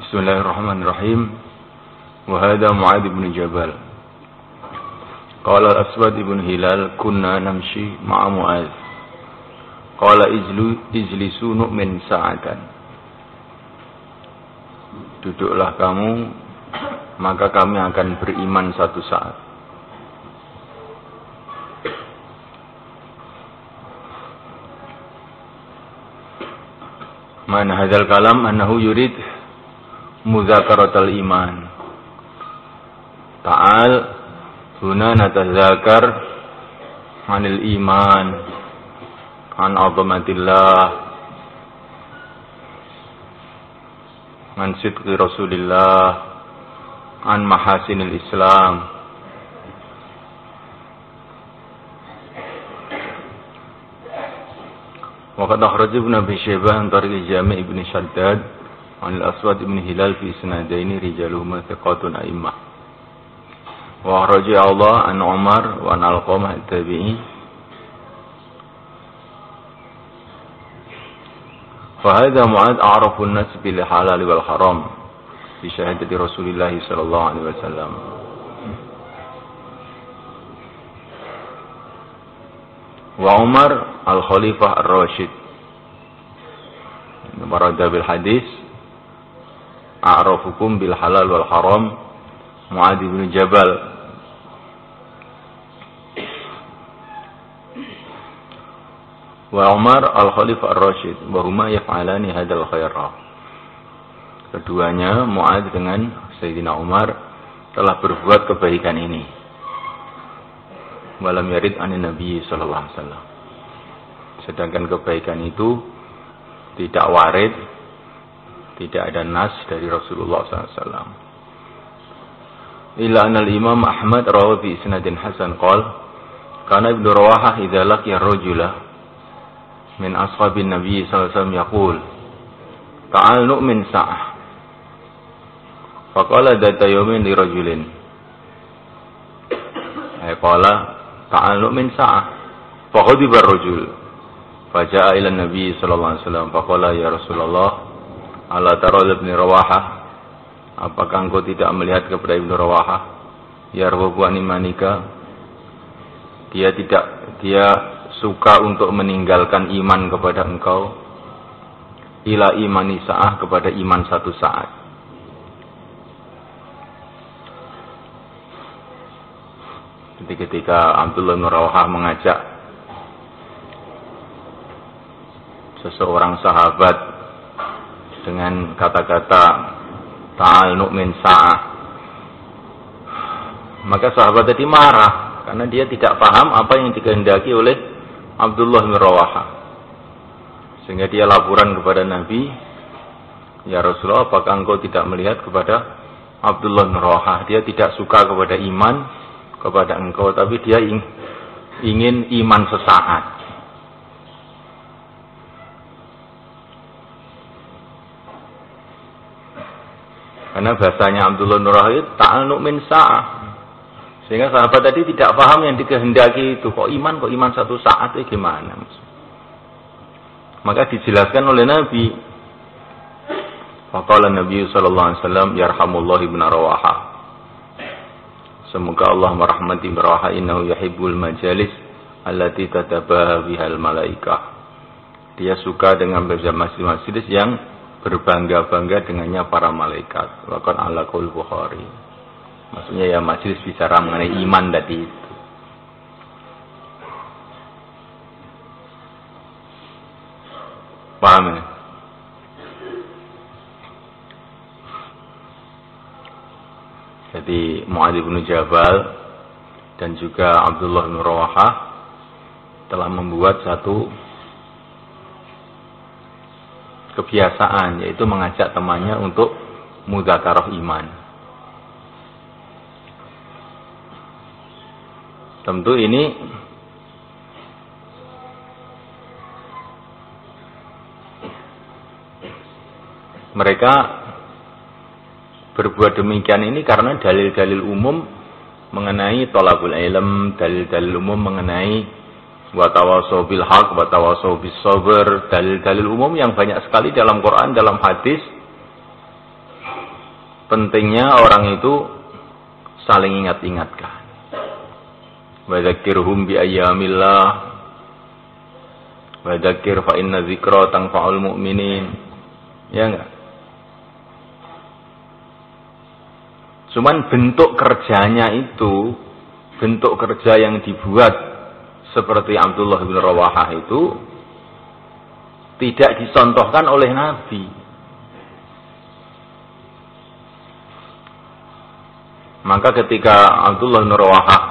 Bismillahirrahmanirrahim. Wa hadha Mu'adz bin Jabal. Qala al-Aswad ibn Hilal kunna namshi ma'a Mu'adz. Qala ijlisu nu'min sa'atan. Duduklah kamu, maka kami akan beriman satu saat. Mana hadzal kalam annahu yurid mudzakaratul iman. Ta'al huna natazakar anil iman, an azamatillah, an sidqi Rasulillah, an mahasinil Islam. Waqad akhraj Ibnu Abi Syaibah an tariq Jami' Ibnu Shaddad an al-Aswad Ibn Hilal fi isnadaini rijaluhuma thiqatun a'immah. Wa akhraj Allah an Umar wa an Alqamah at-Tabi'i. Fa hadha Mu'adz a'rafu an-nas bil halal wal haram bi syahadati Rasulillah sallallahu alaihi wasallam. Wa Umar al-Khalifah ar-Rashid marada bil hadis a'rafukum bil halal wal haram Mu'adz bin Jabal. Wa Umar al-Khalifah ar-Rashid wa huma yaf'alani hadzal khaira. Keduanya Mu'adz dengan Sayyidina Umar telah berbuat kebaikan ini. Walam yarid anin Nabi sallallahu alaihi wasallam. Sedangkan kebaikan itu tidak warid, tidak ada nas dari Rasulullah sallallahu alaihi wasallam. Illa anal Imam Ahmad rawi bi isnadin hasan qala kana Ibnu Rawahah idza laqiya rajula min ashabin Nabi sallallahu alaihi wasallam yaqul ta'al nu'min sa'ah. Faqala data yawmin li rajulin. Qala ta'al nu'min sa'ah. Faqadiba ar-rajul. Faja'a ila Nabi sallallahu alaihi wasallam faqala ya Rasulullah, ala tara Ibnu Rawahah, apakah engkau tidak melihat kepada Ibnu Rawahah? Ya Rabbani manika, dia suka untuk meninggalkan iman kepada engkau, ila imani sa'ah, kepada iman satu saat. Jadi ketika Abdullah bin Rawahah mengajak seseorang sahabat dengan kata-kata ta'al nu'min sa'ah, maka sahabat tadi marah karena dia tidak paham apa yang dikehendaki oleh Abdullah bin Rawahah. Sehingga dia laporan kepada Nabi, ya Rasulullah, apakah engkau tidak melihat kepada Abdullah bin Rawahah? Dia tidak suka kepada iman kepada engkau, tapi dia ingin iman sesaat. Karena bahasanya Abdullah bin Rawahah ta'al nu'min sa'ah. Sehingga sahabat tadi tidak paham yang dikehendaki itu. Kok iman satu saat itu gimana? Maka dijelaskan oleh Nabi. Faqala Nabi sallallahu alaihi wasallam yarhamullah ibn Rawahah. Semoga Allah merahmati Ibnu Rawahah, innahu yuhibbul majalis allati tatabaha bihal malaikah. Dia suka dengan majelis-majelis yang berbangga-bangga dengannya para malaikat. Waqad ala qaul Bukhari. Maksudnya ya majelis bicara mengenai iman tadi itu. Paham ya? Jadi Mu'adz bin Jabal dan juga Abdullah bin Rawahah telah membuat satu kebiasaan, yaitu mengajak temannya untuk mudzakarah iman. Tentu ini mereka berbuat demikian ini karena dalil-dalil umum mengenai thalabul ilm, dalil-dalil umum mengenai wa tawassaw bil haq wa tawassaw bis sabr, dalil-dalil umum yang banyak sekali dalam Quran, dalam hadis pentingnya orang itu saling ingat-ingatkan. Wa dzakirhum bi ayyamillah. Wa dzakir fa inna dzikra tanfa'ul mu'minin. Ya enggak? Cuman bentuk kerjanya itu, bentuk kerja yang dibuat seperti Abdullah bin Rawahah itu tidak dicontohkan oleh Nabi. Maka ketika Abdullah bin Rawahah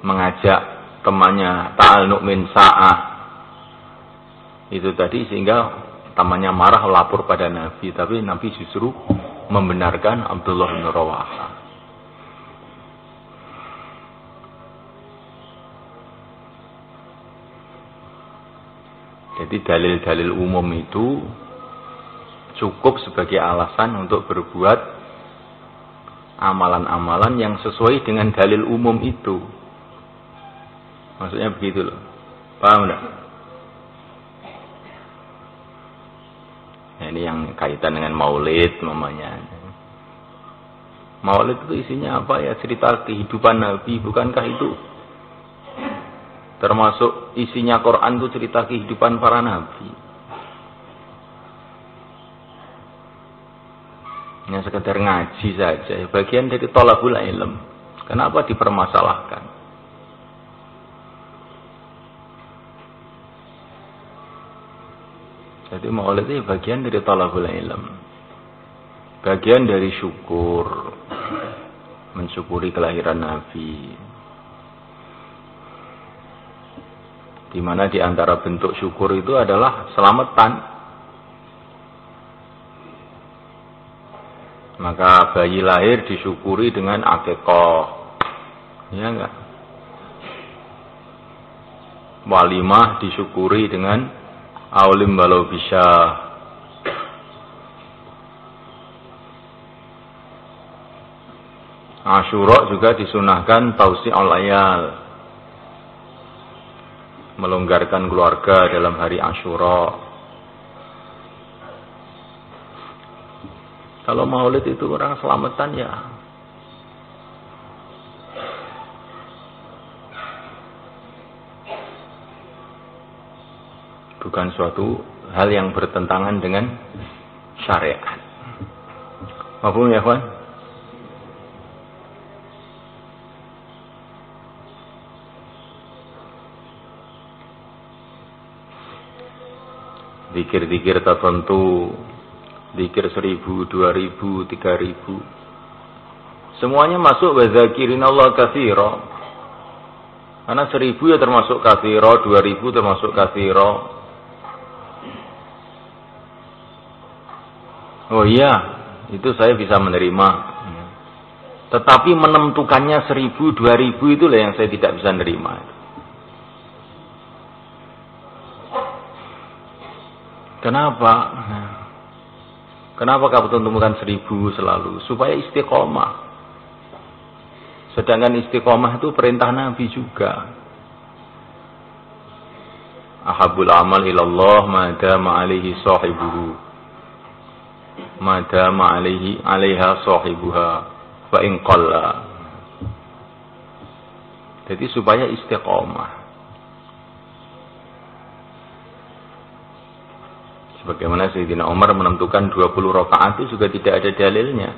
mengajak temannya ta'al nu'min sa'ah itu tadi, sehingga temannya marah lapor pada Nabi, tapi Nabi justru membenarkan Abdullah bin Rawahah. Jadi dalil-dalil umum itu cukup sebagai alasan untuk berbuat amalan-amalan yang sesuai dengan dalil umum itu. Maksudnya begitu loh. Paham enggak? Nah, ini yang kaitan dengan maulid namanya. Maulid itu isinya apa ya? Cerita kehidupan Nabi, bukankah itu? Termasuk isinya Quran itu cerita kehidupan para nabi. Yang sekedar ngaji saja, bagian dari thalabul ilm. Kenapa dipermasalahkan? Jadi maulid itu bagian dari thalabul ilm. Bagian dari syukur. Mensyukuri kelahiran Nabi. Di mana di antara bentuk syukur itu adalah selamatan. Maka bayi lahir disyukuri dengan akikah. Ya enggak? Walimah disyukuri dengan aulim walau bisa. Asyura juga disunahkan tausi'ul layal, melonggarkan keluarga dalam hari Asyura. Kalau maulid itu orang selamatan ya. Bukan suatu hal yang bertentangan dengan syariat. Paham ya, kawan? Zikir-zikir tertentu, zikir 1000, 2000, 3000, semuanya masuk wa zakirinallah katsira. Karena 1000 ya termasuk katsira, 2000 termasuk katsira. Oh iya, itu saya bisa menerima. Tetapi menentukannya 1000, 2000 itulah yang saya tidak bisa menerima. Kenapa? Kenapa kamu tentukan 1000 selalu? Supaya istiqomah. Sedangkan istiqomah itu perintah Nabi juga. Ahabul amal ilallah madama alaihi sahibuhu. Madama alaiha sahibuha. Wa in qalla. Jadi supaya istiqomah. Sebagaimana Sayyidina Umar menentukan 20 rakaat itu juga tidak ada dalilnya.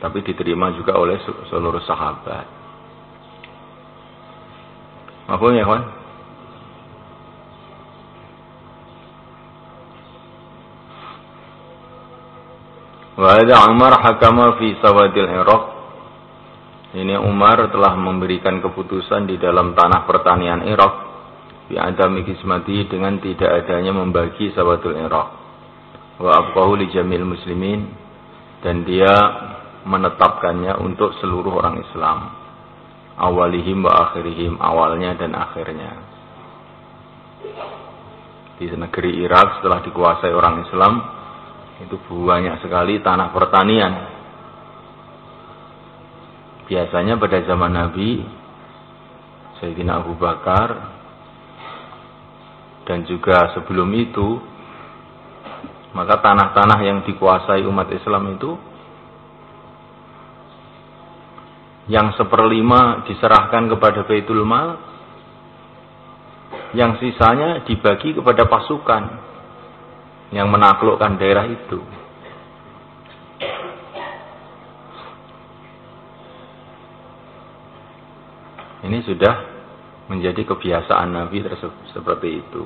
Tapi diterima juga oleh seluruh sahabat. Mahfum ya, kawan? Wa hadza Umar hakama fi sawadil Iraq. Ini Umar telah memberikan keputusan di dalam tanah pertanian Irak. Bi'adami kismati, dengan tidak adanya membagi sawadul Iraq. Wa abqahu li jamil muslimin, dan dia menetapkannya untuk seluruh orang Islam. Awalihim wa akhirihim, awalnya dan akhirnya. Di negeri Irak setelah dikuasai orang Islam, itu banyak sekali tanah pertanian. Biasanya pada zaman Nabi, Sayyidina Abu Bakar, dan juga sebelum itu Maka tanah-tanah yang dikuasai umat Islam itu yang 1/5 diserahkan kepada Baitul Mal, yang sisanya dibagi kepada pasukan yang menaklukkan daerah itu. Ini sudah menjadi kebiasaan Nabi seperti itu.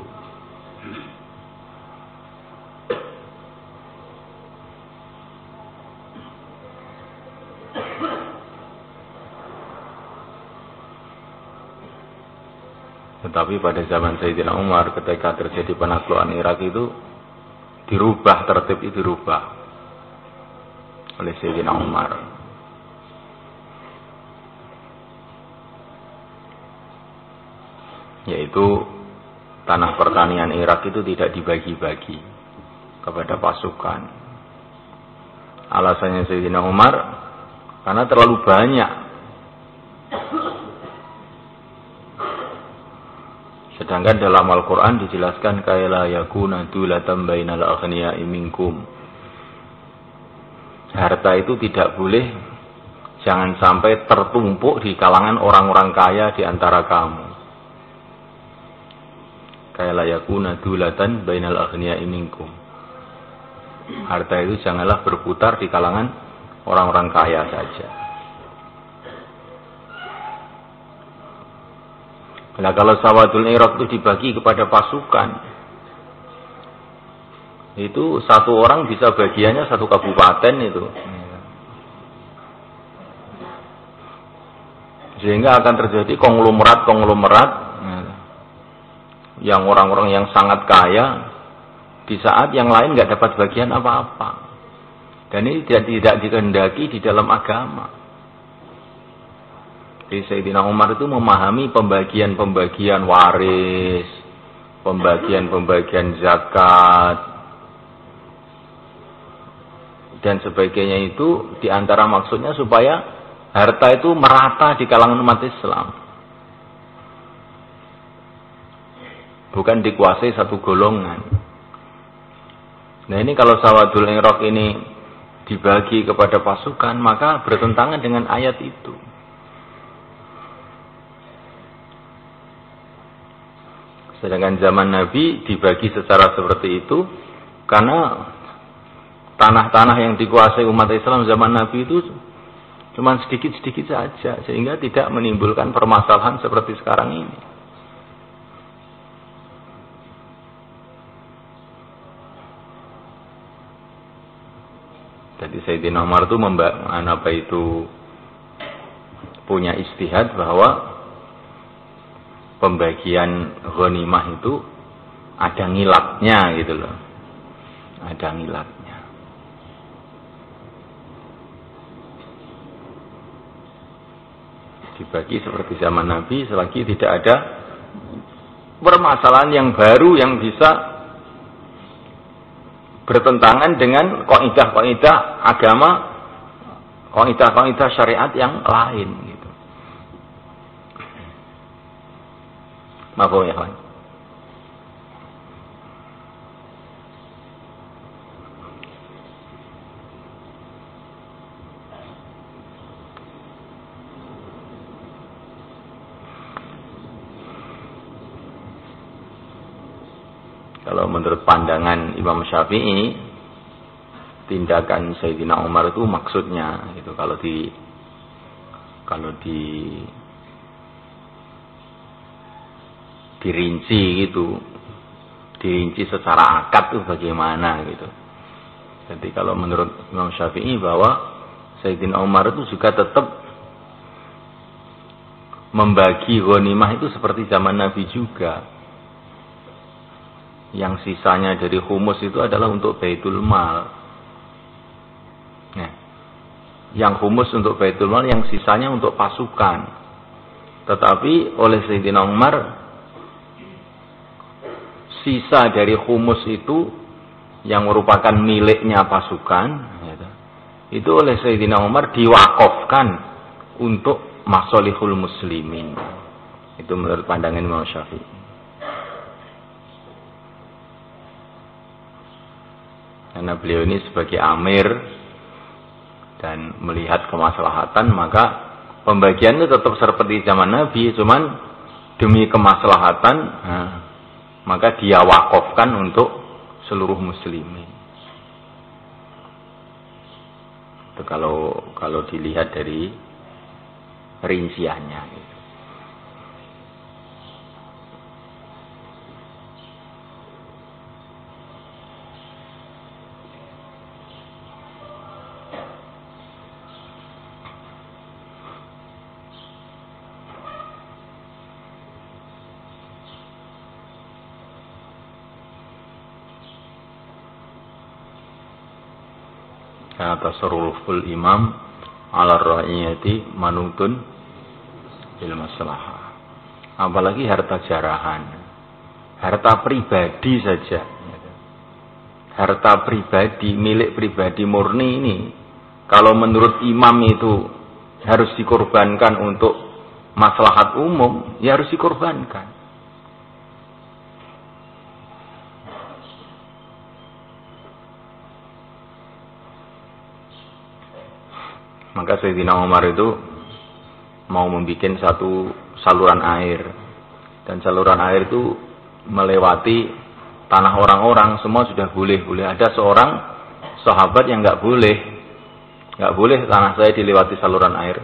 Tetapi pada zaman Sayyidina Umar ketika terjadi penaklukan Irak itu dirubah, tertib itu dirubah oleh Sayyidina Umar. Yaitu tanah pertanian Irak itu tidak dibagi-bagi kepada pasukan. Alasannya Sayyidina Umar karena terlalu banyak. Sedangkan dalam Al-Quran dijelaskan kaila yakuna dulatan bainal aghniya'i minkum. Harta itu tidak boleh, jangan sampai tertumpuk di kalangan orang-orang kaya di antara kamu. Kaila yakuna dulatan bainal aghniya'i minkum. Harta itu janganlah berputar di kalangan orang-orang kaya saja. Nah, kalau Sawadul Irak itu dibagi kepada pasukan, itu satu orang bisa bagiannya satu kabupaten itu. Sehingga akan terjadi konglomerat yang orang-orang yang sangat kaya di saat yang lain nggak dapat bagian apa-apa. Dan ini tidak dikehendaki di dalam agama. Jadi Sayyidina Umar itu memahami pembagian-pembagian waris, pembagian-pembagian zakat, dan sebagainya itu diantara maksudnya supaya harta itu merata di kalangan umat Islam. Bukan dikuasai satu golongan. Nah ini kalau Sawadul Irak ini dibagi kepada pasukan, maka bertentangan dengan ayat itu. Sedangkan zaman Nabi dibagi secara seperti itu karena tanah-tanah yang dikuasai umat Islam zaman Nabi itu cuma sedikit-sedikit saja, sehingga tidak menimbulkan permasalahan seperti sekarang ini. Jadi Sayyidina Umar itu punya ijtihad bahwa pembagian ghanimah itu ada ngilatnya gitu loh. Ada ngilatnya. Dibagi seperti zaman Nabi selagi tidak ada permasalahan yang baru yang bisa bertentangan dengan kaidah-kaidah agama, kaidah-kaidah syariat yang lain gitu. Mafhum ya, kawan? Kalau menurut pandangan Imam Syafi'i, tindakan Sayyidina Umar itu maksudnya gitu, kalau dirinci gitu, dirinci secara akad tuh bagaimana gitu. Jadi kalau menurut Imam Syafi'i bahwa Sayyidina Umar itu juga tetap membagi ghanimah itu seperti zaman Nabi juga. Yang sisanya dari humus itu adalah untuk Baitul Mal. Nah, yang humus untuk Baitul Mal, yang sisanya untuk pasukan. Tetapi oleh Sayyidina Umar, sisa dari humus itu yang merupakan miliknya pasukan, itu oleh Sayyidina Umar diwakafkan untuk masolihul muslimin. Itu menurut pandangan Imam Syafi'i. Karena beliau ini sebagai amir dan melihat kemaslahatan, maka pembagian itu tetap seperti zaman Nabi, cuman demi kemaslahatan, maka dia wakafkan untuk seluruh muslimin. Itu kalau dilihat dari rinciannya. Gitu. Tasarruful imam ala ra'iyati manutun bil maslahah. Apalagi harta jarahan, harta pribadi saja, harta pribadi, milik pribadi murni ini, kalau menurut imam itu harus dikorbankan untuk maslahat umum, ya harus dikorbankan. Maka Sayyidina Umar itu mau membuat satu saluran air. Dan saluran air itu melewati tanah orang-orang, semua sudah boleh. Ada seorang sahabat yang nggak boleh tanah saya dilewati saluran air.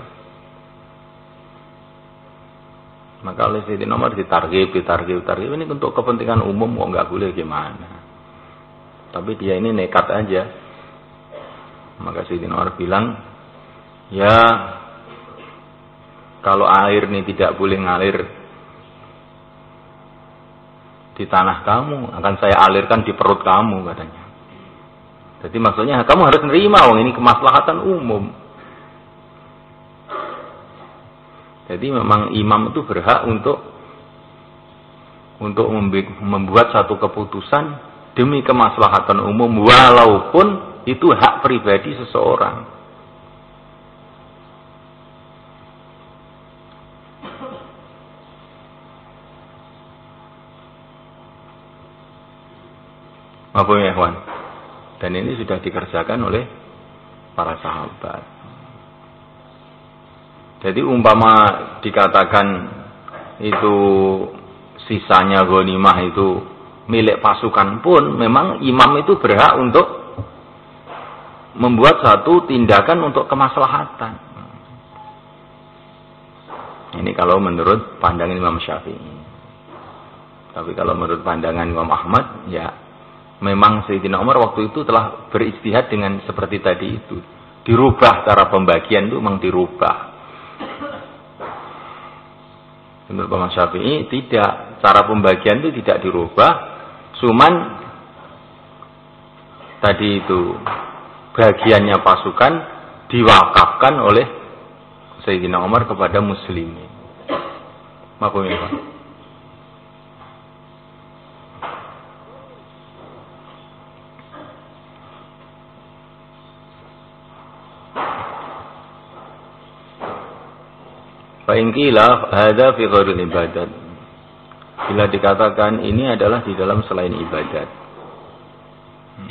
Maka oleh Sayyidina Umar ditarghib. Ini untuk kepentingan umum kok nggak boleh gimana. Tapi dia ini nekat aja. Maka Sayyidina Umar bilang, ya, kalau air ini tidak boleh ngalir di tanah kamu, akan saya alirkan di perut kamu, katanya. Jadi maksudnya kamu harus nerima, ini kemaslahatan umum. Jadi memang imam itu berhak untuk membuat satu keputusan demi kemaslahatan umum, walaupun itu hak pribadi seseorang. Apa ya, ikhwan? Dan ini sudah dikerjakan oleh para sahabat. Jadi umpama dikatakan itu sisanya ghanimah itu milik pasukan pun, memang imam itu berhak untuk membuat satu tindakan untuk kemaslahatan. Ini kalau menurut pandangan Imam Syafi'i. Tapi kalau menurut pandangan Imam Ahmad, ya memang Sayyidina Umar waktu itu telah berijtihad dengan seperti tadi itu. Dirubah cara pembagian itu memang dirubah. Menurut Imam Syafi'i tidak, cara pembagian itu tidak dirubah. Cuman tadi itu bagiannya pasukan diwakafkan oleh Sayyidina Umar kepada muslimin. Maksudnya Pak? Fa'inkilah hadza fi ghairil ibadat. Bila dikatakan ini adalah di dalam selain ibadat.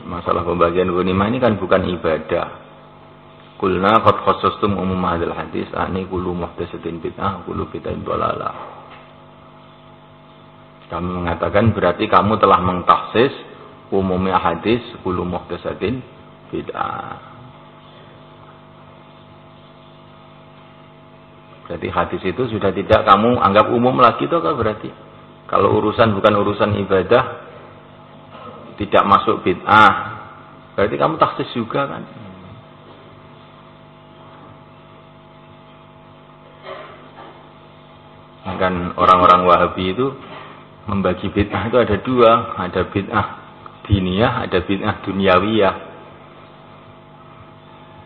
Masalah pembagian ghanimah ini kan bukan ibadah. Qulna qad khassastum umum hadzal hadis ani kullu muhdatsatin bid'ah kullu bid'atin dhalalah. Kami mengatakan berarti kamu telah mengtakhsis umumnya hadis kullu muhdatsatin bid'ah. Jadi hadis itu sudah tidak kamu anggap umum lagi toh kan berarti. Kalau urusan bukan urusan ibadah, tidak masuk bid'ah, berarti kamu taksis juga kan. Kan orang-orang Wahabi itu membagi bid'ah itu ada dua, ada bid'ah diniyah, ada bid'ah dunyawiyah.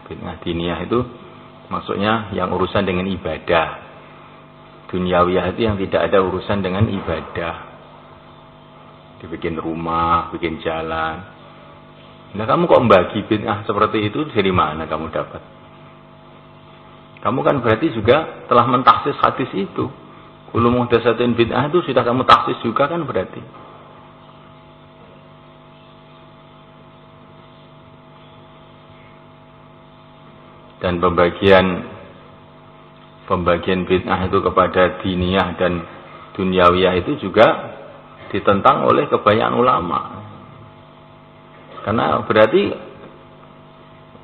Bid'ah diniyah itu maksudnya yang urusan dengan ibadah. Dunyawiyah itu yang tidak ada urusan dengan ibadah. Dibikin rumah, bikin jalan. Nah kamu kok membagi bid'ah seperti itu, dari mana kamu dapat? Kamu kan berarti juga telah mentaksis hadis itu. Kullu muhdatsatin bid'ah itu sudah kamu taksis juga kan berarti. Dan pembagian bid'ah itu kepada diniyah dan dunyawiyah itu juga ditentang oleh kebanyakan ulama. Karena berarti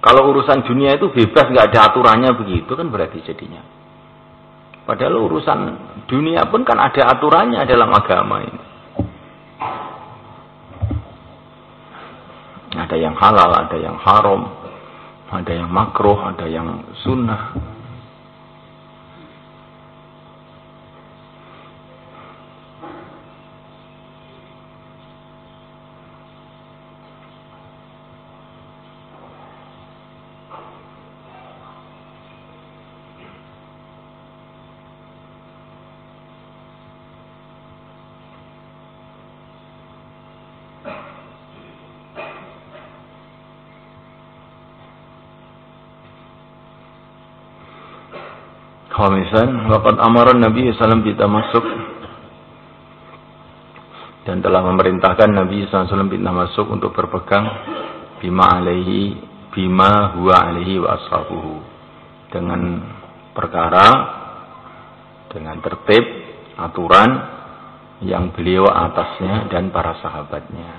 kalau urusan dunia itu bebas, nggak ada aturannya begitu kan berarti jadinya. Padahal urusan dunia pun kan ada aturannya dalam agama ini. Ada yang halal, ada yang haram, ada yang makruh, ada yang sunnah. Khamisan, waqad amara Nabi sallallahu alaihi wasallam masuk dan telah memerintahkan Nabi sallallahu alaihi wasallam masuk untuk berpegang bima huwa alaihi wa ashabuhu, dengan perkara, dengan tertib, aturan yang beliau atasnya dan para sahabatnya.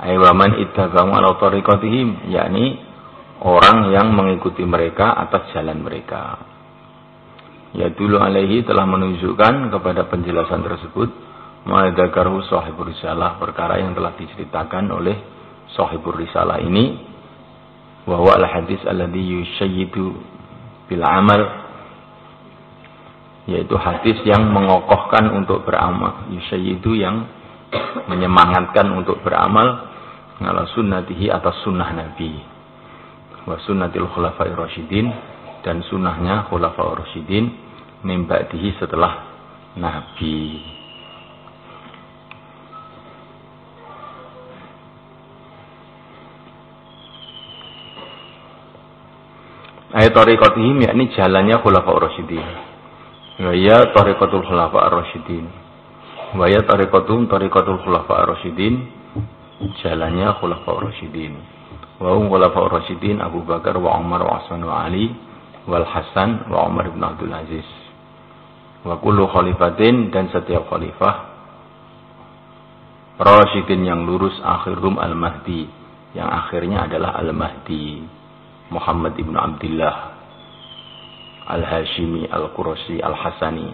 Aywaman ittaba'u ala tariqatihim, yakni orang yang mengikuti mereka atas jalan mereka. Ya dulu alaihi, telah menunjukkan kepada penjelasan tersebut ma'adzakaru sahibur risalah, perkara yang telah diceritakan oleh sahibur risalah ini, wa huwa al-hadis alladhi yushayyidu bil amal, yaitu hadis yang mengokohkan untuk beramal, yushayyidu yang menyemangatkan untuk beramal, ala sunnatihi, atas sunnah Nabi, wa sunnatil khulafa'ir rasyidin, dan sunnahnya khulafa'ir rasyidin min ba'dihi, setelah Nabi. Ayat tariqatihim, yakni jalannya khulafa'ir rasyidin. Wa ya tariqatul khulafa'ir rasyidin. Wa ya tariqatum tariqatul khulafa'ir rasyidin, jalannya khulafa'ir rasyidin. Wa hum khulafa'ur rasyidin Abu Bakar wa Umar wa Utsman wa Ali wal Hasan wa Umar bin Abdul Aziz. Wa kullu khalifatin, dan setiap khalifah rasyidin yang lurus, akhirum al-Mahdi, yang akhirnya adalah al-Mahdi, Muhammad ibn Abdullah al-Hashimi al-Qurashi al-Hasani.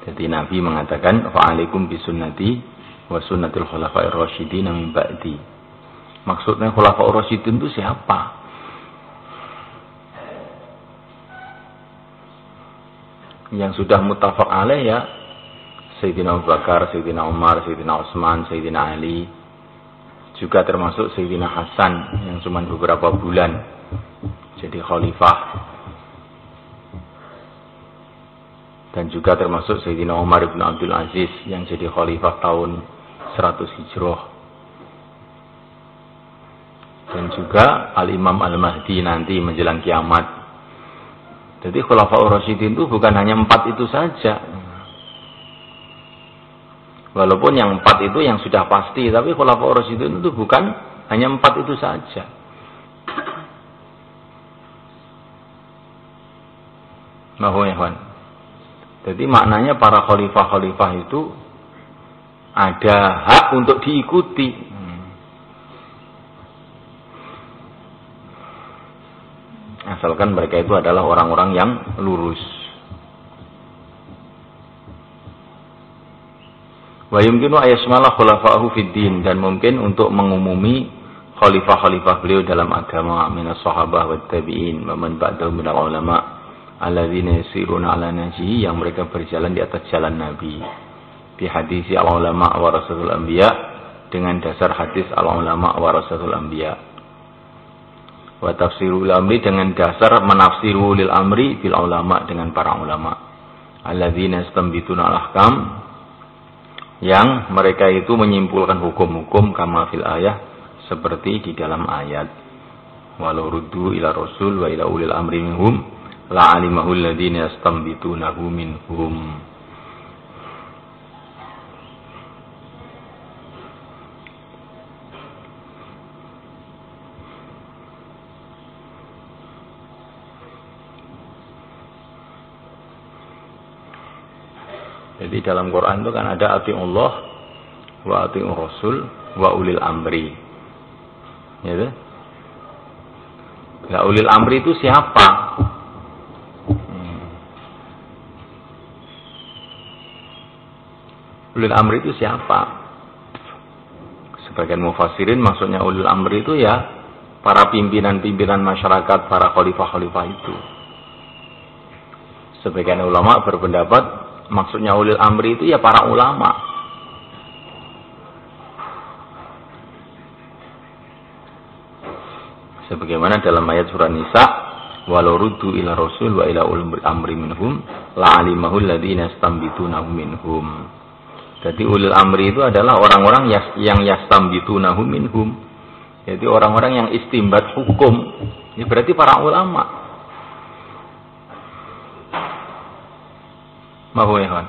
Jadi Nabi mengatakan fa'alaikum bisunnati wa sunnatul khulafa'ir rasyidin min ba'di. Maksudnya khulafa'ir rasyidin itu siapa? Yang sudah muttafaq alaih ya Sayyidina Abu Bakar, Sayyidina Umar, Sayyidina Utsman, Sayyidina Ali, juga termasuk Sayyidina Hasan yang cuma beberapa bulan jadi khalifah, dan juga termasuk Sayyidina Umar bin Abdul Aziz yang jadi khalifah tahun 100 Hijrah, dan juga Al-Imam Al-Mahdi nanti menjelang kiamat. Jadi Khulafaur Rasyidin itu bukan hanya 4 itu saja, walaupun yang 4 itu yang sudah pasti, tapi Khulafaur Rasyidin itu bukan hanya 4 itu saja. Mahwan. Jadi maknanya para khalifah-khalifah itu ada hak untuk diikuti. Asalkan mereka itu adalah orang-orang yang lurus. Wa yumkinu ayasmala khulafa'ahu fid din, dan mungkin untuk mengumumi khalifah-khalifah beliau dalam agama, minas sahabah wat tabi'in wa man ba'dahum minal ulama alladzina yasiruna ala nahjihi, yang mereka berjalan di atas jalan Nabi. Bi hadisi al-ulama warasatul anbiya, dengan dasar hadis al-ulama warasatul anbiya. Wa tafsirul amri, dengan dasar menafsiru lil amri bil ulama, dengan para ulama. Alladzina yastambituna al-ahkam, yang mereka itu menyimpulkan hukum-hukum kama fil ayah, seperti di dalam ayat. Walau ruddu ila rasul wa ila ulil amri minhum la alimahu alladzina yastambitunahu minhum. Jadi dalam Quran itu kan ada atiullah wa atiur rasul wa ulil amri. Ya. Nah, ulil amri itu siapa? Ulil amri itu siapa? Sebagian mufassirin maksudnya ulil amri itu ya para pimpinan-pimpinan masyarakat, para khalifah-khalifah itu. Sebagian ulama berpendapat maksudnya ulil amri itu ya para ulama. Sebagaimana dalam ayat surah Nisa, walau ruddu ila rasul wa ila ulil amri minhum la'alimahu alladziina yastambitunahu minhum. Jadi ulil amri itu adalah orang-orang yang yastambitunahu minhum. Jadi orang-orang yang istimbat hukum. Ini berarti para ulama. Mahu ya kan?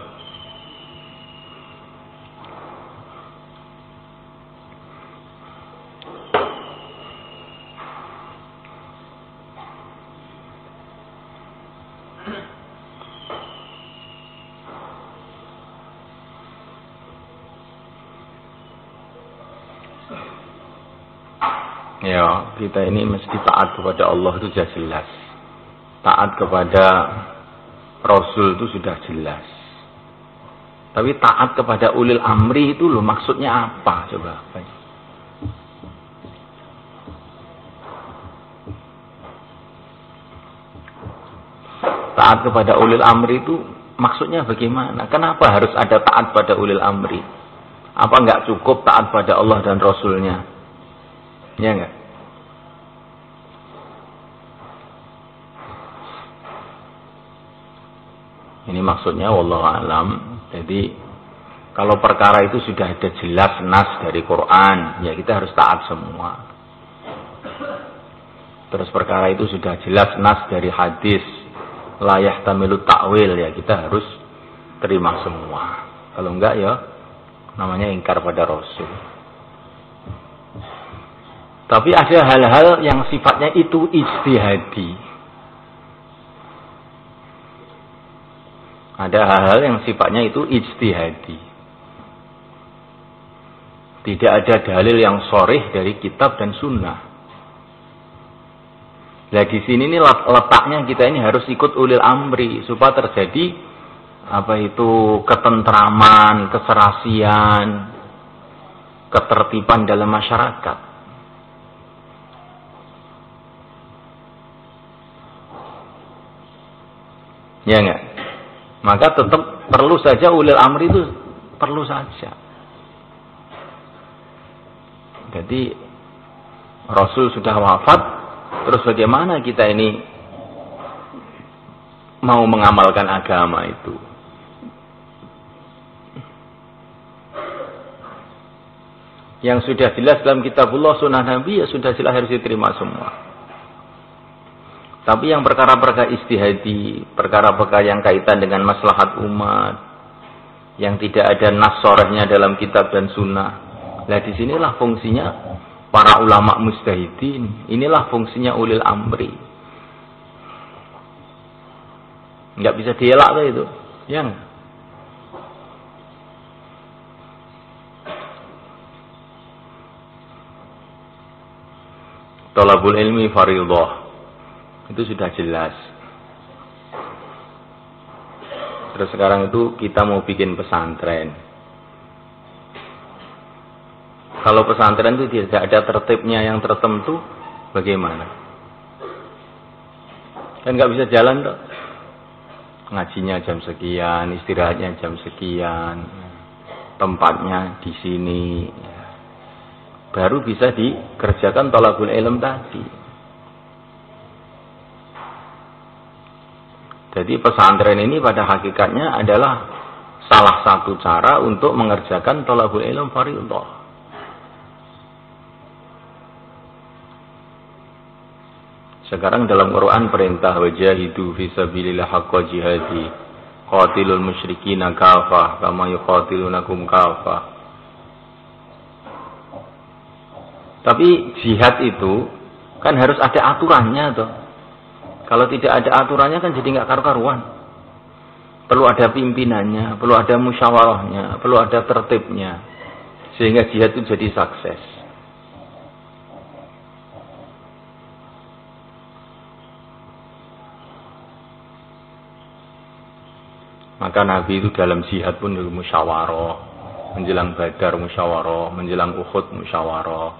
Ya, kita ini mesti taat kepada Allah itu sudah jelas. Taat kepada Rasul itu sudah jelas. Tapi taat kepada ulil amri itu loh maksudnya apa? Coba. Taat kepada ulil amri itu maksudnya bagaimana? Kenapa harus ada taat pada ulil amri? Apa enggak cukup taat pada Allah dan Rasulnya? Ya enggak? Ini maksudnya wallahu alam. Jadi kalau perkara itu sudah ada jelas nas dari Quran, ya kita harus taat semua. Terus perkara itu sudah jelas nas dari hadis, la yahtamilu ta'wil, ya kita harus terima semua. Kalau enggak ya namanya ingkar pada Rasul. Tapi ada hal-hal yang sifatnya itu ijtihadi. Ada hal-hal yang sifatnya itu ijtihadi. Tidak ada dalil yang sharih dari kitab dan sunnah. Nah di sini nih letaknya kita ini harus ikut ulil amri supaya terjadi apa itu ketentraman, keserasian, ketertiban dalam masyarakat. Ya enggak? Maka tetap perlu saja ulil amri itu perlu saja. Jadi Rasul sudah wafat, terus bagaimana kita ini mau mengamalkan agama itu? Yang sudah jelas dalam kitabullah sunnah Nabi ya sudah jelas harus diterima semua. Tapi yang perkara-perkara istihadi, perkara-perkara yang kaitan dengan maslahat umat, yang tidak ada nas sharihnya dalam kitab dan sunnah. Nah disinilah fungsinya para ulama mujtahidin. Inilah fungsinya ulil amri. Nggak bisa dielak tuh itu. Yang thalabul ilmi fardhah. Itu sudah jelas. Terus sekarang itu kita mau bikin pesantren. Kalau pesantren itu tidak ada tertibnya yang tertentu, bagaimana? Kan nggak bisa jalan toh. Ngajinya jam sekian, istirahatnya jam sekian, tempatnya di sini. Baru bisa dikerjakan thalabul ilm tadi. Jadi pesantren ini pada hakikatnya adalah salah satu cara untuk mengerjakan thalabul ilm fardhah. Sekarang dalam Quran perintah wajahidu fi sabilillah haqqa jihadi. Qatilul musyrikina kafah kama yuqatilunakum kafah. Tapi jihad itu kan harus ada aturannya toh. Kalau tidak ada aturannya kan jadi nggak karu-karuan. perlu ada pimpinannya, perlu ada musyawarahnya, perlu ada tertibnya, sehingga jihad itu jadi sukses. Maka Nabi itu dalam jihad pun musyawarah, menjelang Badar musyawarah, menjelang Uhud musyawarah.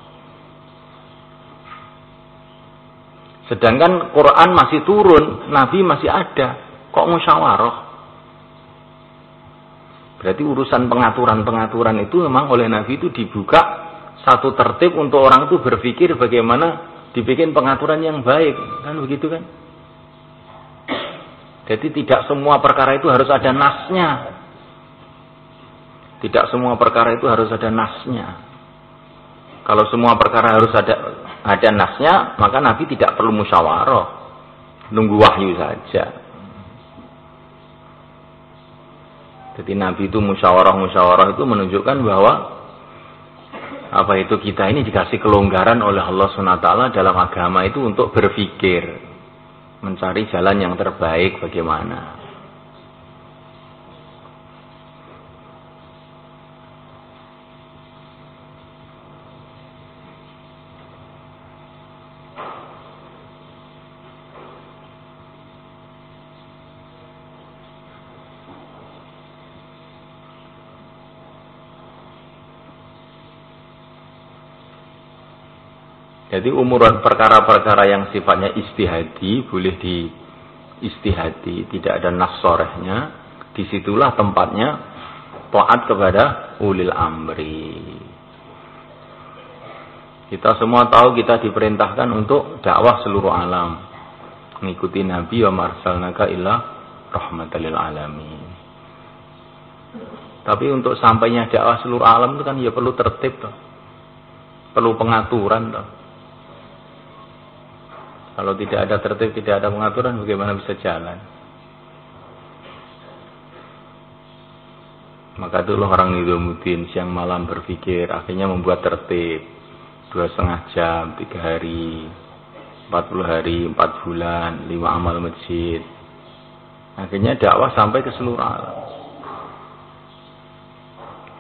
Sedangkan Quran masih turun, Nabi masih ada, kok musyawarah? Berarti urusan pengaturan-pengaturan itu memang oleh Nabi itu dibuka satu tertib untuk orang itu berpikir bagaimana dibikin pengaturan yang baik, kan begitu kan? Jadi tidak semua perkara itu harus ada nasnya. Tidak semua perkara itu harus ada nasnya. Kalau semua perkara harus ada nasnya, maka Nabi tidak perlu musyawarah. Nunggu wahyu saja. Jadi Nabi itu musyawarah itu menunjukkan bahwa kita ini dikasih kelonggaran oleh Allah SWT dalam agama itu untuk berpikir, mencari jalan yang terbaik bagaimana. Jadi umuran perkara-perkara yang sifatnya istihadi boleh diistihadi, tidak ada nas sorehnya. Disitulah tempatnya taat kepada ulil amri. Kita semua tahu kita diperintahkan untuk dakwah seluruh alam, mengikuti Nabi wa marsalnaka illa rahmatan lil alamin. Tapi untuk sampainya dakwah seluruh alam itu kan ya perlu tertib toh, perlu pengaturan toh. Kalau tidak ada tertib, tidak ada pengaturan, bagaimana bisa jalan? Maka itulah orang Nizamudin siang malam berpikir, akhirnya membuat tertib. 2,5 jam, 3 hari, 40 hari, 4 bulan, 5 amal masjid. Akhirnya dakwah sampai ke seluruh alam.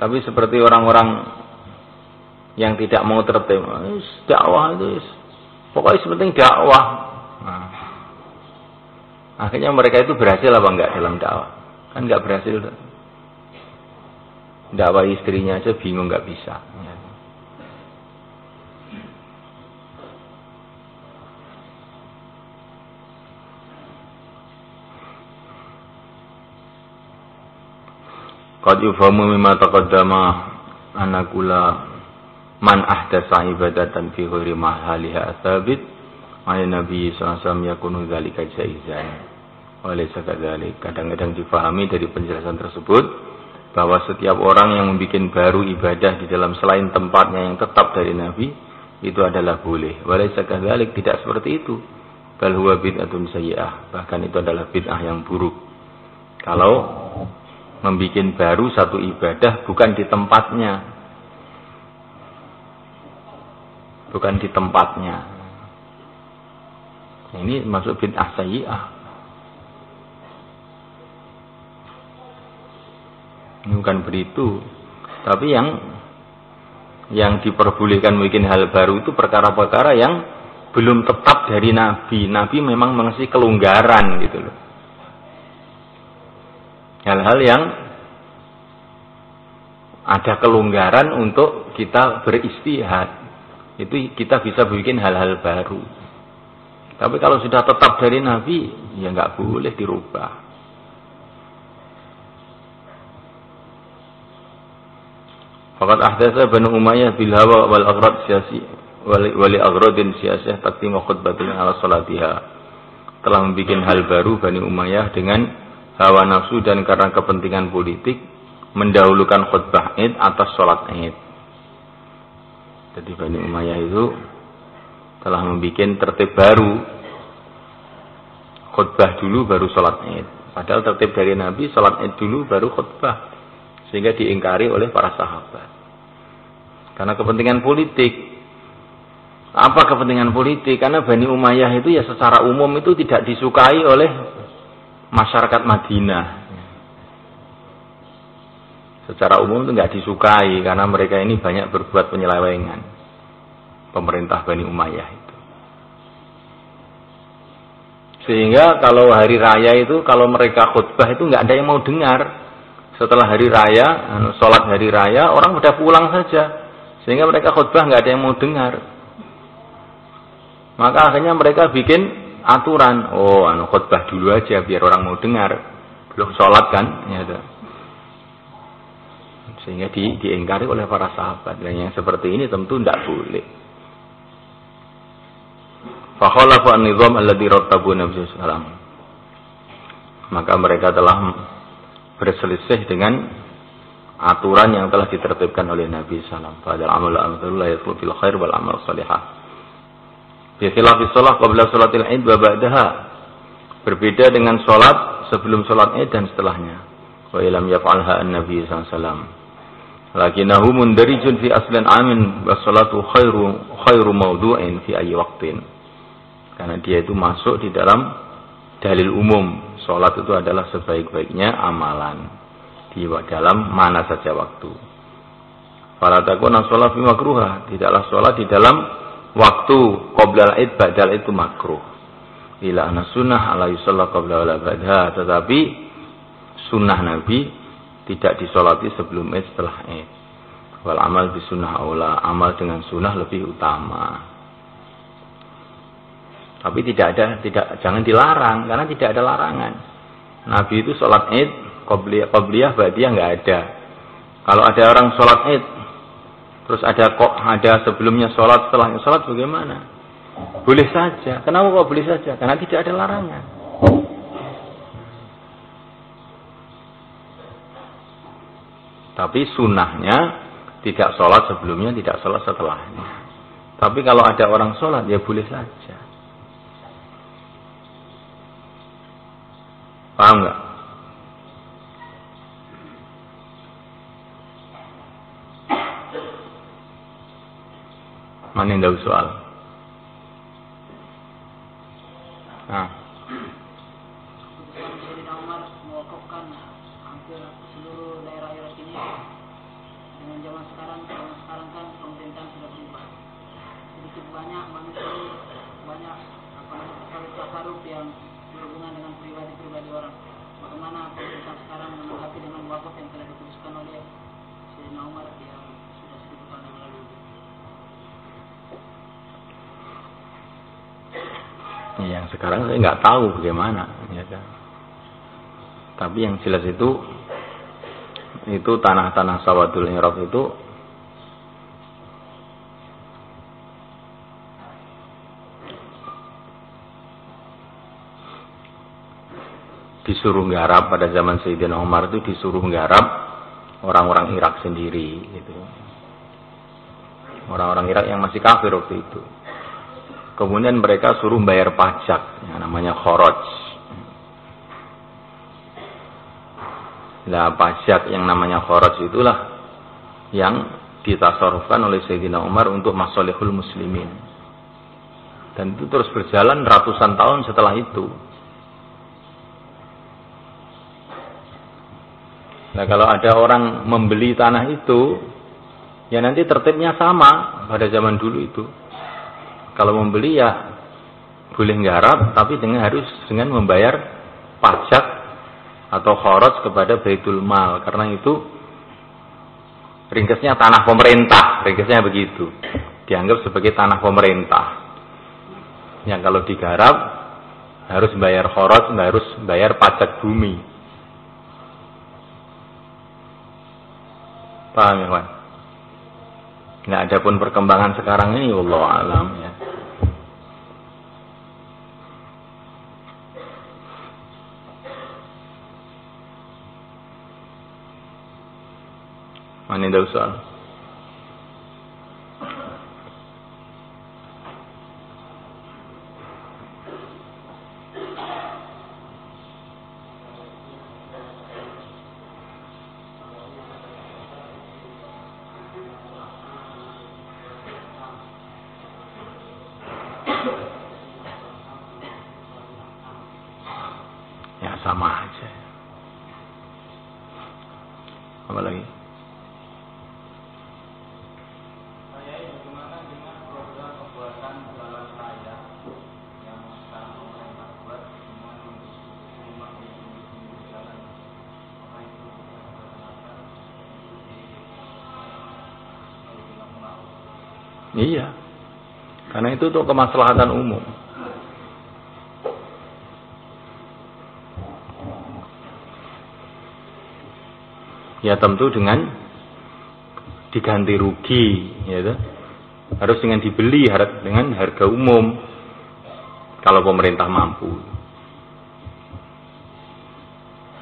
Tapi seperti orang-orang yang tidak mau tertib, dakwah itu pokoknya sepenting dakwah. Nah, akhirnya mereka itu berhasil apa enggak dalam dakwah? Kan enggak berhasil. Dakwah istrinya aja bingung enggak bisa. Qad yufahamu mimma taqaddama anakula man ahdasa ibadatan fi ghairi mahaliha asabit wa Nabi sallallahu alaihi wasallam yakunu dzalika jaizan wa laysa kadzalik. Kadang-kadang difahami dari penjelasan tersebut bahwa setiap orang yang membuat baru ibadah di dalam selain tempatnya yang tetap dari Nabi itu adalah boleh. Wa laysa kadzalik, tidak seperti itu. Bal huwa bid'atun sayyi'ah, bahkan itu adalah bid'ah yang buruk. Kalau membuat baru satu ibadah bukan di tempatnya, bukan di tempatnya. Ini masuk bid'ah sayyi'ah. Ini bukan begitu. Tapi yang diperbolehkan bikin hal baru itu perkara-perkara yang belum tetap dari Nabi. Nabi memang mengasih kelonggaran gitu loh. Hal-hal yang ada kelonggaran untuk kita beristihad, itu kita bisa bikin hal-hal baru. Tapi kalau sudah tetap dari Nabi, ya nggak boleh dirubah. Faqad ahdatsa Banu Umayyah bil hawa wal aghrad siyasi wali aghradin siyasah taqdim khutbatin ala salatiha. Telah membuat hal baru Bani Umayyah dengan hawa nafsu dan karena kepentingan politik mendahulukan khutbah Id atas sholat Id. Jadi Bani Umayyah itu telah membuat tertib baru, khutbah dulu baru sholat Id. Padahal tertib dari Nabi sholat Id dulu baru khutbah, sehingga diingkari oleh para sahabat. Karena kepentingan politik. Apa kepentingan politik? Karena Bani Umayyah itu ya secara umum itu tidak disukai oleh masyarakat Madinah. secara umum itu nggak disukai karena mereka ini banyak berbuat penyelewengan. Pemerintah Bani Umayyah itu. Sehingga kalau hari raya itu, kalau mereka khutbah itu nggak ada yang mau dengar. Setelah hari raya, sholat hari raya, orang udah pulang saja. Sehingga mereka khutbah nggak ada yang mau dengar. Maka akhirnya mereka bikin aturan. Oh, khutbah dulu aja biar orang mau dengar. Belum sholat kan? Ya, sehingga diingkari oleh para sahabat. Dan yang seperti ini tentu tidak boleh. Fakhalafu an-nizam alladhi rattabu Nabi sallallahu alaihi wasallam. Maka mereka telah berselisih dengan aturan yang telah ditertibkan oleh Nabi sallallahu alaihi wasallam. Fadal amalu amrullah yatlu fil khair wal amal salihah. Bi khilafi shalah qabla salatil Id wa ba'daha. Berbeda dengan salat sebelum salat Id dan setelahnya. Wa illam yaf'alha an-nabi sallallahu alaihi wasallam. Lakinahu mundarijun fi aslan amin wa salatu khairu mawdu'in fi ayyi waqtin. Karena dia itu masuk di dalam dalil umum. Sholat itu adalah sebaik-baiknya amalan. Di dalam mana saja waktu. Fala takuna sholat fi makruha. Tidaklah sholat di dalam waktu qoblal id ba'dal itu makruh. Ila anna sunnah ala yusalla qabla wala ba'da. Tetapi sunnah Nabi tidak disolati sebelum id setelah id. Wal amal bi sunnah aula. Amal dengan sunnah lebih utama. Tapi jangan dilarang karena tidak ada larangan. Nabi itu sholat Id, qobliyah, ba'diyah nggak ada. Kalau ada orang sholat Id, terus ada sebelumnya sholat, setelahnya sholat bagaimana? Boleh saja. Kenapa kok boleh saja? Karena tidak ada larangan. Tapi sunnahnya tidak sholat sebelumnya, tidak sholat setelahnya. Tapi kalau ada orang sholat, ya boleh saja. Paham nggak? Mana yang tahu soal? Nah. Sayyidina Umar mewakafkan hampir seluruh daerah Irak ini. Dengan zaman sekarang kan pemerintahan sudah berubah. Sedikit banyak manusia banyak tasarruf yang berhubungan dengan pribadi orang. Bagaimana pemerintah sekarang menanggapi dengan wakaf yang telah diputuskan oleh Sayyidina Umar yang sudah 1000 tahun yang lalu? Yang sekarang saya nggak tahu bagaimana, ya kan. Tapi yang jelas itu tanah-tanah Sawadul Iraq itu disuruh garap pada zaman Sayyidina Umar itu disuruh garap orang-orang Irak sendiri gitu. Orang-orang Irak yang masih kafir waktu itu. Kemudian mereka suruh bayar pajak yang namanya kharaj. Nah, pajak yang namanya kharaj itulah yang ditasarrufkan oleh Sayyidina Umar untuk masalihul muslimin. Dan itu terus berjalan ratusan tahun setelah itu. Nah, kalau ada orang membeli tanah itu, ya nanti tertibnya sama pada zaman dulu itu. Kalau membeli ya boleh nggarap, tapi harus dengan membayar pajak atau kharaj kepada Baitul Mal. Karena itu ringkasnya tanah pemerintah, ringkasnya begitu. Dianggap sebagai tanah pemerintah. Yang kalau digarap harus bayar kharaj, harus bayar pajak bumi. Paham ya, Pak? Nah, adapun perkembangan sekarang ini wallahu alam ya. Mana ada soal? Ya sama aja. Apa lagi? Iya. Karena itu untuk kemaslahatan umum. Ya tentu dengan diganti rugi, ya, harus dengan dibeli dengan harga umum kalau pemerintah mampu.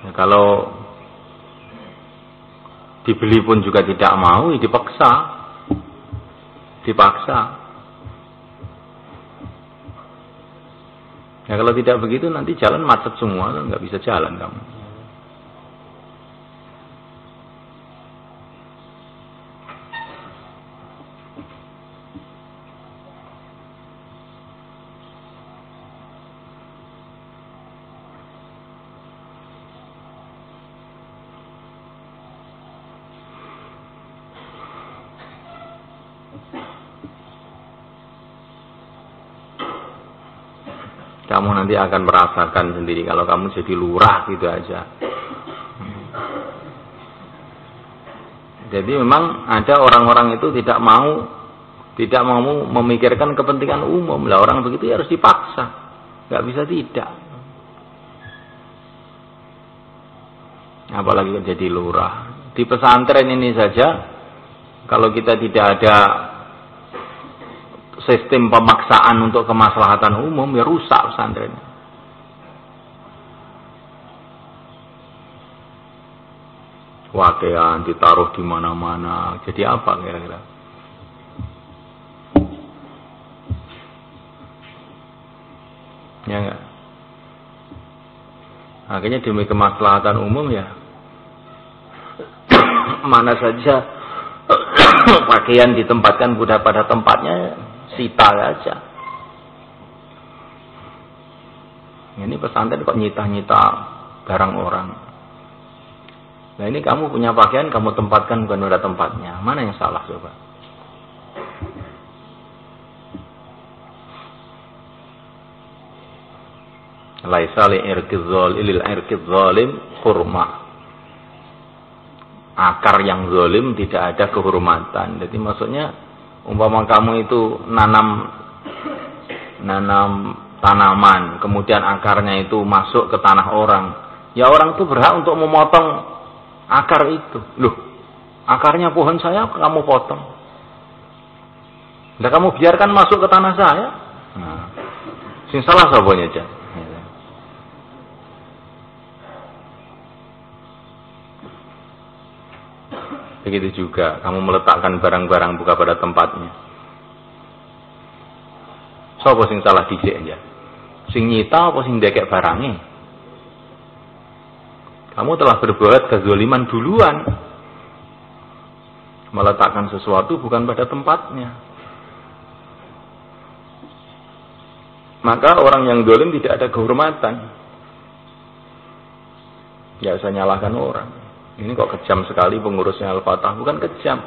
Ya, kalau dibeli pun juga tidak mau, ya dipaksa. Ya kalau tidak begitu nanti jalan macet semua, nggak bisa jalan kamu. Kamu nanti akan merasakan sendiri kalau kamu jadi lurah gitu aja. Jadi memang ada orang-orang itu tidak mau memikirkan kepentingan umum. Lah orang begitu ya harus dipaksa, nggak bisa tidak. Apalagi jadi lurah. Di pesantren ini saja, kalau kita tidak ada sistem pemaksaan untuk kemaslahatan umum, ya rusak pesantren. Wakean ditaruh di mana-mana. Jadi apa kira-kira? Ya enggak? Akhirnya demi kemaslahatan umum ya mana saja pakaian ditempatkan pada tempatnya, sita aja. Ini pesantren kok nyita-nyita barang orang. Nah ini kamu punya pakaian, kamu tempatkan bukan pada tempatnya. Mana yang salah coba? Laisa li irqiz zalim hurmah. Akar yang zalim tidak ada kehormatan. Jadi maksudnya umpama kamu itu nanam tanaman, kemudian akarnya itu masuk ke tanah orang, ya orang itu berhak untuk memotong akar itu. Loh, akarnya pohon saya kamu potong. Nah, kamu biarkan masuk ke tanah saya. Nah, sing salah sabanya aja. Begitu juga kamu meletakkan barang-barang bukan pada tempatnya. Sapa sing salah dhisik ya? Sing nyita apa sing ndekek barangnya? Kamu telah berbuat kezaliman duluan. Meletakkan sesuatu bukan pada tempatnya. Maka orang yang zalim tidak ada kehormatan. Ya saya nyalahkan orang. Ini kok kejam sekali pengurusnya Al-Fatah. Bukan kejam.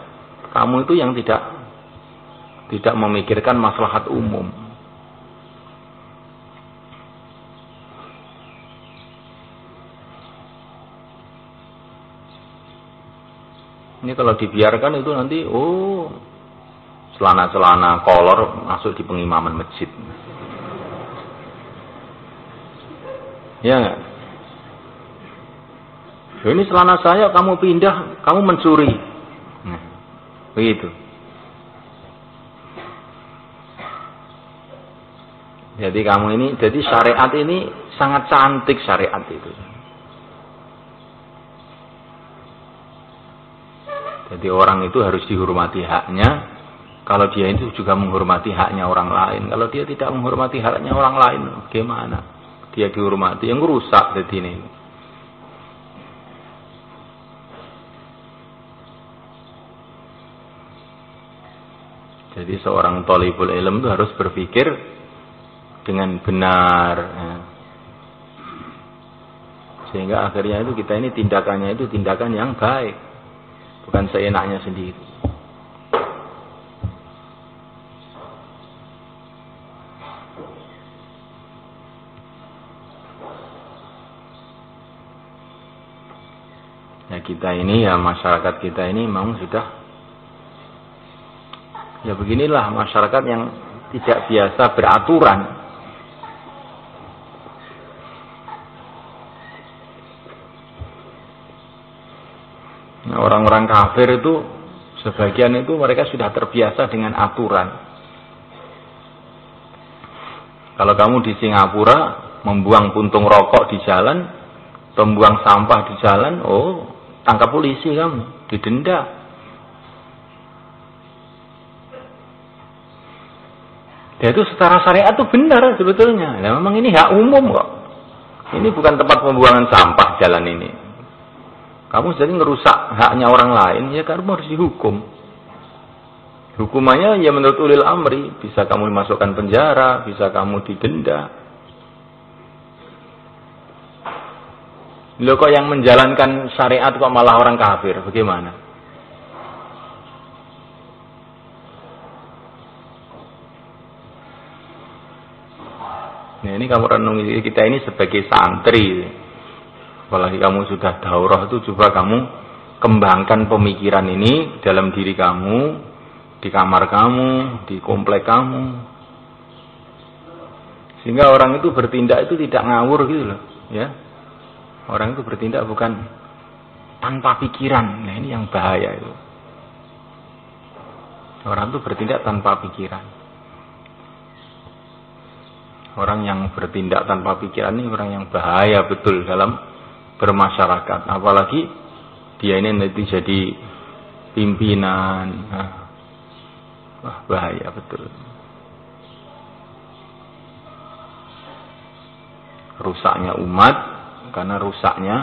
Kamu itu yang tidak memikirkan maslahat umum. Ini kalau dibiarkan itu nanti, celana-celana kolor masuk di pengimaman masjid. Ya nggak? Ini celana saya, kamu pindah, kamu mencuri. Nah, begitu. Jadi jadi syariat ini sangat cantik syariat itu. Jadi orang itu harus dihormati haknya. Kalau dia itu juga menghormati haknya orang lain. Kalau dia tidak menghormati haknya orang lain, bagaimana? Dia dihormati, yang rusak jadi ini. Jadi seorang thalibul ilm itu harus berpikir dengan benar. Ya. Sehingga akhirnya itu kita ini tindakannya itu tindakan yang baik. Bukan seenaknya sendiri. Ya kita ini ya masyarakat kita ini memang sudah Ya beginilah masyarakat yang tidak biasa beraturan. Nah, orang-orang kafir itu sebagian itu mereka sudah terbiasa dengan aturan. Kalau kamu di Singapura membuang puntung rokok di jalan, membuang sampah di jalan, oh, tangkap polisi kamu, didenda. Ya itu secara syariat itu benar sebetulnya. Nah, memang ini hak umum kok. Ini bukan tempat pembuangan sampah jalan ini. Kamu jadi ngerusak haknya orang lain, ya kamu harus dihukum. Hukumannya ya menurut ulil amri, bisa kamu dimasukkan penjara, bisa kamu didenda. Loh kok yang menjalankan syariat kok malah orang kafir, bagaimana? Nah ini kamu renungi kita ini sebagai santri. Apalagi kamu sudah daurah itu coba kamu kembangkan pemikiran ini dalam diri kamu, di kamar kamu, di komplek kamu. Sehingga orang itu bertindak itu tidak ngawur gitu loh, ya. Orang itu bertindak bukan tanpa pikiran. Nah ini yang bahaya itu. Orang itu bertindak tanpa pikiran. Orang yang bertindak tanpa pikiran ini orang yang bahaya betul dalam bermasyarakat. Apalagi dia ini nanti jadi pimpinan. Wah, bahaya betul. Rusaknya umat karena rusaknya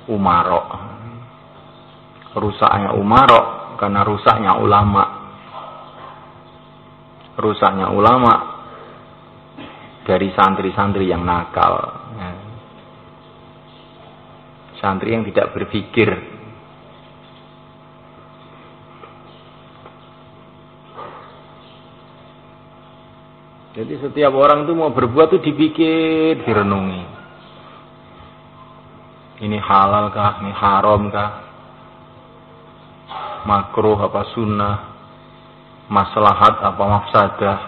umarok. Rusaknya umarok karena rusaknya ulama. Rusaknya ulama dari santri-santri yang nakal. Santri yang tidak berpikir. Jadi setiap orang itu mau berbuat tuh dipikir, direnungi. Ini halal kah? Ini haram kah? Makruh apa sunnah? Maslahat apa mafsadah?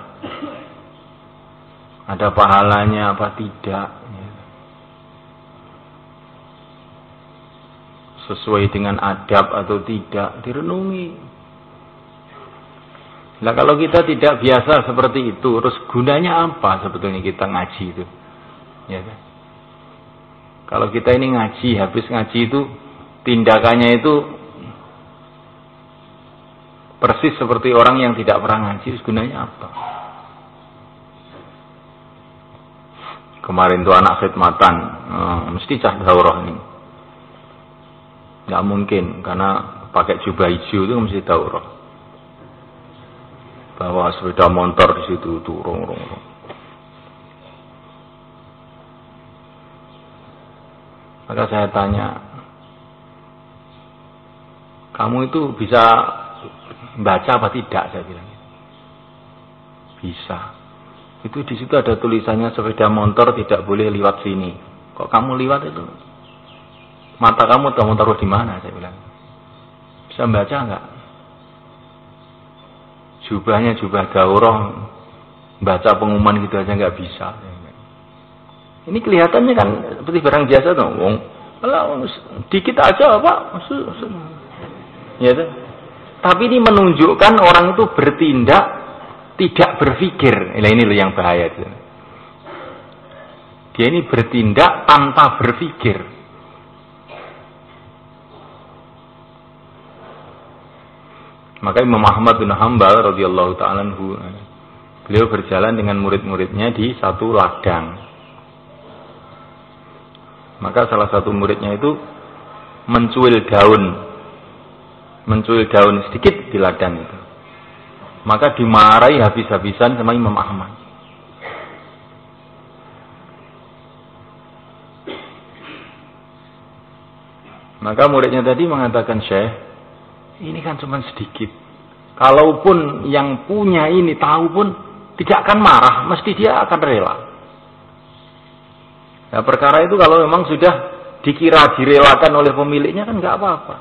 Ada pahalanya apa tidak? Sesuai dengan adab atau tidak, direnungi. Nah kalau kita tidak biasa seperti itu, terus gunanya apa sebetulnya kita ngaji itu? Ya kan? Kalau kita ini ngaji, habis ngaji itu tindakannya itu persis seperti orang yang tidak pernah ngaji, terus gunanya apa? Kemarin tuh anak khidmatan, mesti cah daurah ini. Nggak mungkin, karena pakai jubah hijau itu mesti daurah. Bawa sepeda motor di situ turun. Maka saya tanya, kamu itu bisa baca apa tidak? Saya bilang, bisa. Itu di situ ada tulisannya sepeda motor tidak boleh lewat sini. Kok kamu lewat itu? Mata kamu taruh di mana? Saya bilang. Bisa baca enggak? Jubahnya jubah daurah, baca pengumuman gitu aja enggak bisa. Ini kelihatannya kan seperti barang biasa dong. Dikit aja Pak. Ya tuh. Tapi ini menunjukkan orang itu bertindak tidak berpikir. Nah, ini loh yang bahaya itu. Dia ini bertindak tanpa berpikir. Maka Imam Ahmad bin Hanbal radhiyallahu ta'ala anhu, beliau berjalan dengan murid-muridnya di satu ladang. Maka salah satu muridnya itu mencuil daun sedikit di ladang itu. Maka dimarahi habis-habisan sama Imam Ahmad. Maka muridnya tadi mengatakan, Syekh, ini kan cuma sedikit. Kalaupun yang punya ini tahu pun tidak akan marah, mesti dia akan rela. Nah, perkara itu kalau memang sudah dikira direlakan oleh pemiliknya kan nggak apa-apa.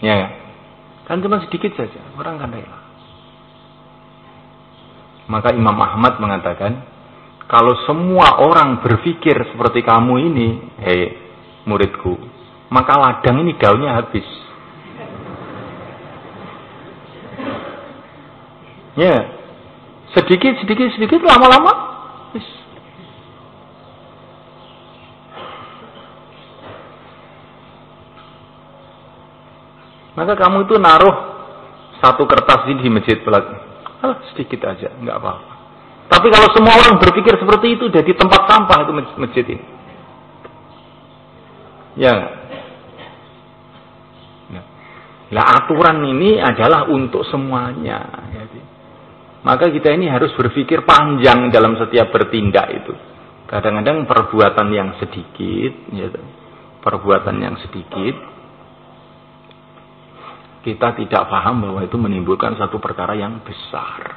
Ya, kan cuma sedikit saja, orang kan rela. Maka Imam Ahmad mengatakan, kalau semua orang berpikir seperti kamu ini, hei muridku, maka ladang ini daunnya habis. Ya, sedikit lama-lama habis. Maka kamu itu naruh satu kertas ini di masjid belakang. Sedikit aja, nggak apa-apa. Tapi kalau semua orang berpikir seperti itu, jadi tempat sampah itu masjid ini. Ya. Nah, aturan ini adalah untuk semuanya. Maka kita ini harus berpikir panjang dalam setiap bertindak itu. Kadang-kadang perbuatan yang sedikit, perbuatan yang sedikit, kita tidak paham bahwa itu menimbulkan satu perkara yang besar.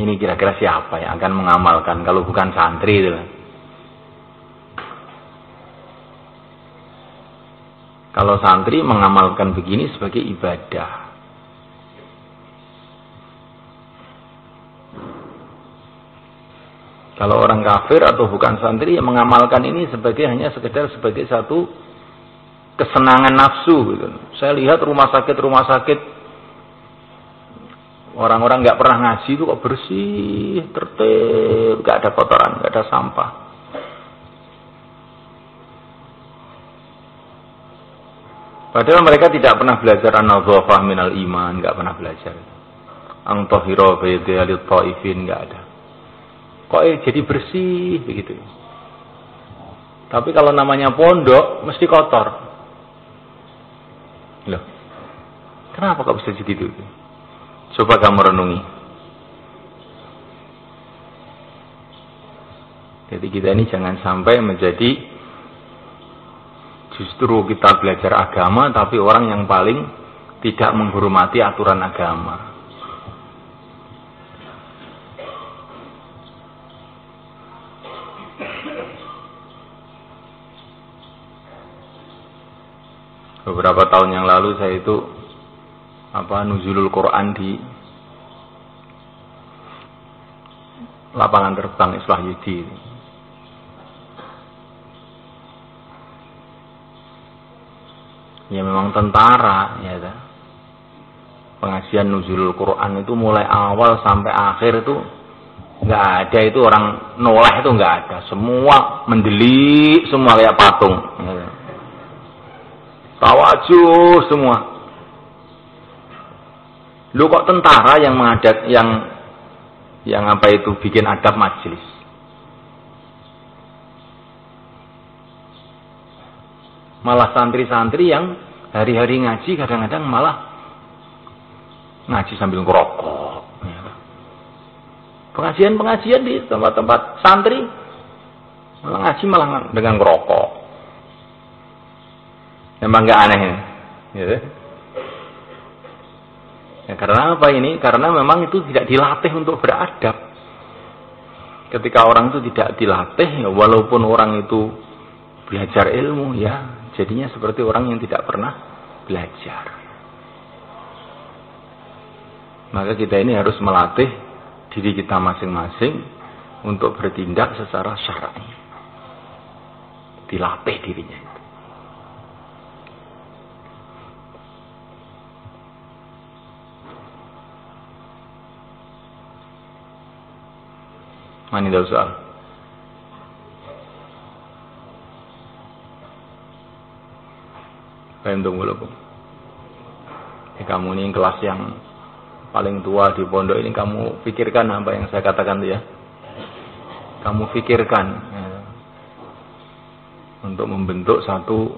Ini kira-kira siapa yang akan mengamalkan kalau bukan santri itu? Kalau santri mengamalkan begini sebagai ibadah. Kalau orang kafir atau bukan santri yang mengamalkan ini hanya sekedar sebagai satu kesenangan nafsu gitu. Saya lihat rumah sakit orang-orang nggak pernah ngaji itu kok bersih, tertib, nggak ada kotoran, nggak ada sampah. Padahal mereka tidak pernah belajar an-nadhafah minal iman, nggak pernah belajar. Ang-tahira bayda lit taifin, nggak ada. Kok jadi bersih begitu. Tapi kalau namanya pondok mesti kotor. Loh. Kenapa kok bisa begitu? Coba kamu renungi. Jadi kita ini jangan sampai menjadi justru kita belajar agama tapi orang yang paling tidak menghormati aturan agama. Beberapa tahun yang lalu saya itu nuzulul Quran di lapangan terbang Islah Yudi. Ya memang tentara ya. Pengajian nuzulul Quran itu mulai awal sampai akhir itu nggak ada itu orang noleh itu nggak ada. Semua mendelik, semua kayak patung. Ya. Tawajuh semua. Lu kok tentara yang mengadat yang apa itu bikin adab majelis. Malah santri-santri yang hari-hari ngaji kadang-kadang malah ngaji sambil ngerokok. Pengajian di tempat-tempat santri malah ngaji malah dengan ngerokok. Memang nggak aneh ya. Gitu. Ya, karena apa ini? Karena memang itu tidak dilatih untuk beradab. Ketika orang itu tidak dilatih, ya, walaupun orang itu belajar ilmu, ya jadinya seperti orang yang tidak pernah belajar. Maka kita ini harus melatih diri kita masing-masing untuk bertindak secara syar'i. Dilatih dirinya itu. Mana ada soal? Paham dong belum? Kamu ini kelas yang paling tua di pondok ini, kamu pikirkan apa yang saya katakan itu ya. Kamu pikirkan ya, untuk membentuk satu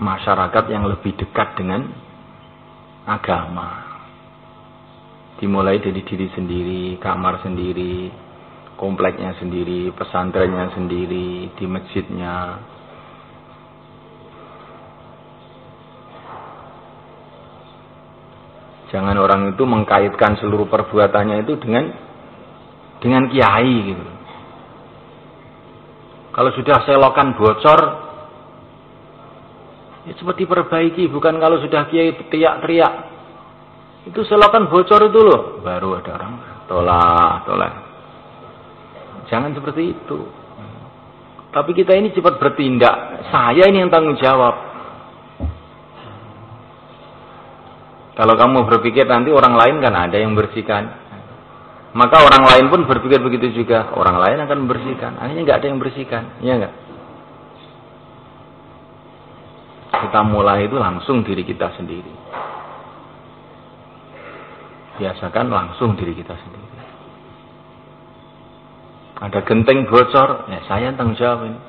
masyarakat yang lebih dekat dengan agama. Dimulai dari diri sendiri, kamar sendiri, kompleknya sendiri, pesantrennya sendiri, di masjidnya. Jangan orang itu mengkaitkan seluruh perbuatannya itu dengan dengan kiai gitu. Kalau sudah selokan bocor, ya cepat diperbaiki. Bukan kalau sudah kiai teriak-teriak, itu selokan bocor itu loh, baru ada orang tolak. Jangan seperti itu. Tapi kita ini cepat bertindak. Saya ini yang tanggung jawab. Kalau kamu berpikir nanti orang lain kan ada yang bersihkan, maka orang lain pun berpikir begitu juga. Orang lain akan membersihkan. Akhirnya nggak ada yang bersihkan, ya nggak? Kita mulai itu langsung diri kita sendiri. Biasakan langsung diri kita sendiri. Ada genteng bocor, ya saya tanggung jawab ini.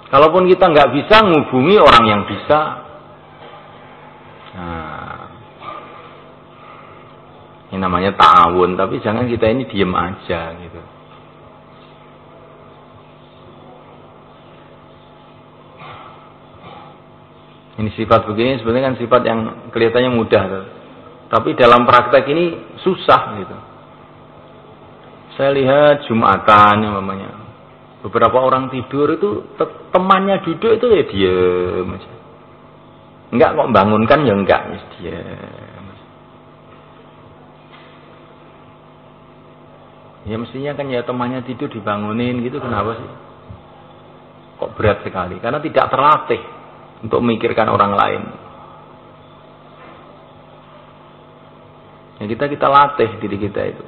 Kalaupun kita nggak bisa, menghubungi orang yang bisa. Nah, ini namanya ta'awun, tapi jangan kita ini diem aja gitu. Ini sifat begini sebenarnya kan sifat yang kelihatannya mudah, tapi dalam praktek ini susah gitu. Saya lihat Jumatan yang namanya, beberapa orang tidur itu temannya duduk itu ya diem aja. Enggak kok bangunkan ya enggak, ya diem. Ya mestinya kan ya temannya tidur dibangunin gitu, kenapa sih? Kok berat sekali? Karena tidak terlatih untuk memikirkan orang lain. Ya kita latih diri kita itu.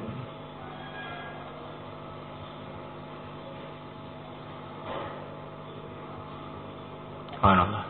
Subhanallah.